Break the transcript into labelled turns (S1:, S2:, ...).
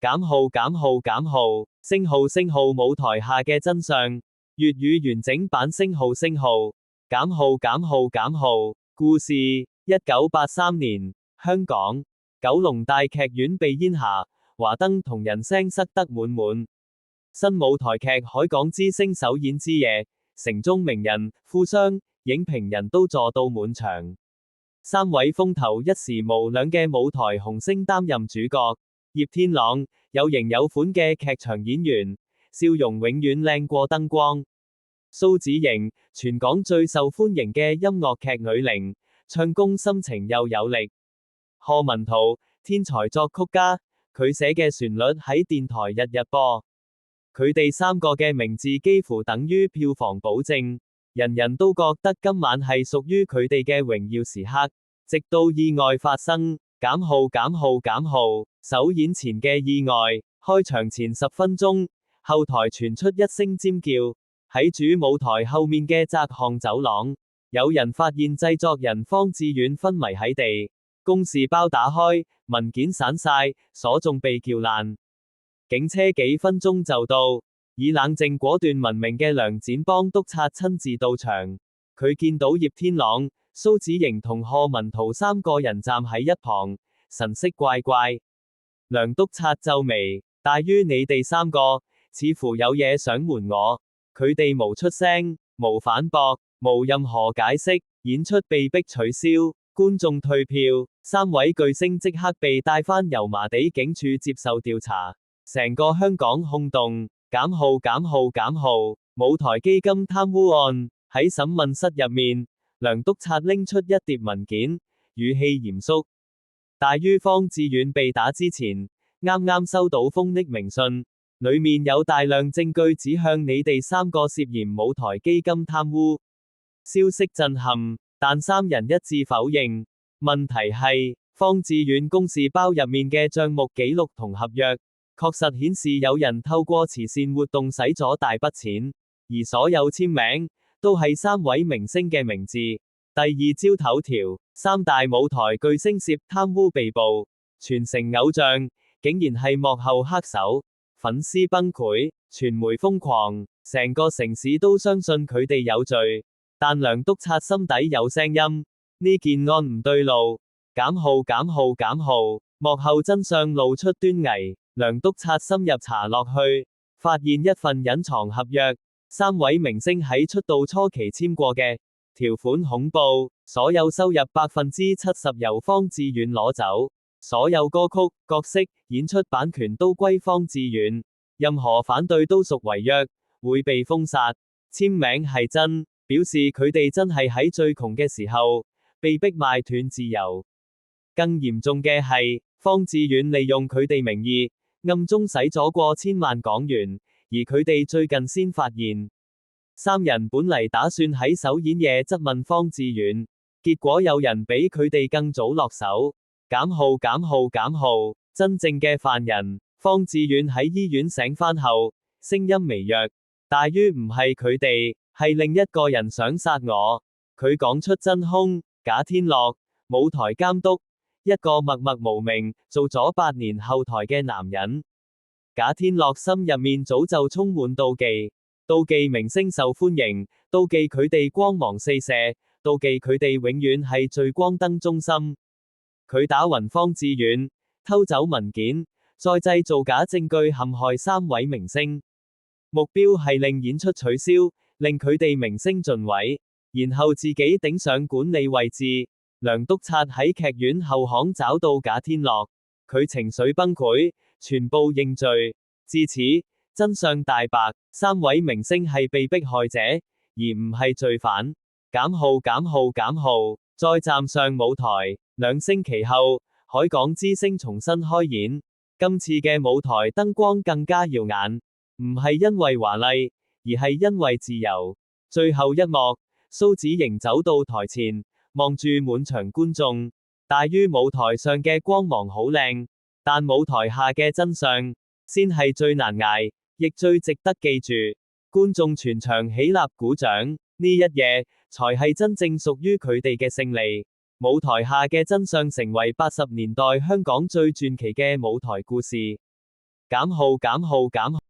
S1: 減號減號減號，星號星號舞台下嘅真相，粵語完整版星號星號，減號減號減號，故事，1983年，香港，九龍大劇院被煙霞，華燈同人聲塞得滿滿。新舞台劇《海港之星》首演之夜，城中名人、富商、影評人都坐到滿場。三位風頭一時無兩嘅舞台紅星擔任主角。葉天朗，有型有款嘅劇場演員，笑容永遠靚過燈光。蘇子瑩，全港最受歡迎嘅音樂劇女伶，唱功深情又有力。賀文圖，天才作曲家，佢寫嘅旋律喺電台日日播。佢哋三個嘅名字幾乎等於票房保證，人人都覺得今晚係屬於佢哋嘅榮耀時刻，直到意外發生。減號減號減號，首演前嘅意外，開場前10分鐘，後台傳出一聲尖叫，喺主舞台後面嘅窄巷走廊，有人發現製作人方志遠昏迷喺地，公事包打開，文件散晒，鎖仲被撬爛。警車幾分鐘就到，以冷靜果斷聞名嘅梁展邦督察親自到場，佢見到葉天朗、蘇子瑩同賀文圖三個人站喺一旁，神色怪怪。梁督察皺眉，大於你哋三個，似乎有嘢想瞞我。佢哋無出聲，無反駁，無任何解釋，演出被迫取消，觀眾退票，三位巨星即刻被帶返油麻地警署接受調查，成個香港轟動。減號減號減號，舞台基金貪污案，喺審問室入面。梁督察拎出一疊文件，語氣嚴肅。大於方志遠被打之前，啱啱收到封匿名信，裏面有大量證據指向你哋三個涉嫌舞台基金貪污。消息震撼，但三人一致否認。問題係，方志遠公事包入面嘅賬目記錄同合約，確實顯示有人透過慈善活動使咗大筆錢，而所有簽名都係三位明星嘅名字。第二朝頭條，三大舞台巨星涉貪污被捕，全城偶像，竟然係幕後黑手，粉絲崩潰，傳媒瘋狂，成個城市都相信佢哋有罪。但梁督察心底有聲音，呢件案唔對路。減號減號減號，幕後真相露出端倪。梁督察深入查落去，發現一份隱藏合約。三位明星喺出道初期簽過嘅條款恐怖，所有收入70%由方志遠攞走，所有歌曲、角色、演出版權都歸方志遠，任何反對都屬違約，會被封殺。簽名係真，表示佢哋真係喺最窮嘅時候，被逼賣斷自由。更嚴重嘅係，方志遠利用佢哋名義，暗中使咗過千萬港元。而佢哋最近先發現，三人本嚟打算喺首演夜質問方志遠，結果有人比佢哋更早落手。減號減號減號，真正嘅犯人，方志遠喺醫院醒返後，聲音微弱，大於唔係佢哋，係另一個人想殺我。佢講出真兇，賈天樂，舞台監督，一個默默無名，做咗8年後台嘅男人。賈天樂心入面早就充滿妒忌，妒忌明星受歡迎，妒忌佢哋光芒四射，妒忌佢哋永遠係聚光燈中心。佢打暈方志遠，偷走文件，再製造假證據陷害三位明星，目標係令演出取消，令佢哋明星盡毀，然後自己頂上管理位置。梁督察喺劇院後巷找到賈天樂，佢情緒崩潰，全部認罪。至此，真相大白，三位明星係被迫害者，而唔係罪犯。減號減號減號，再站上舞台。2星期後，海港之星重新開演。今次嘅舞台燈光更加耀眼，唔係因為華麗，而係因為自由。最後一幕，蘇子瑩走到台前，望住滿場觀眾。大於舞台上嘅光芒好靚，但舞台下嘅真相先係最難捱，亦最值得記住。觀眾全場起立鼓掌，呢一夜才係真正屬於佢哋嘅勝利。舞台下嘅真相成為80年代香港最傳奇嘅舞台故事。減號減號減號。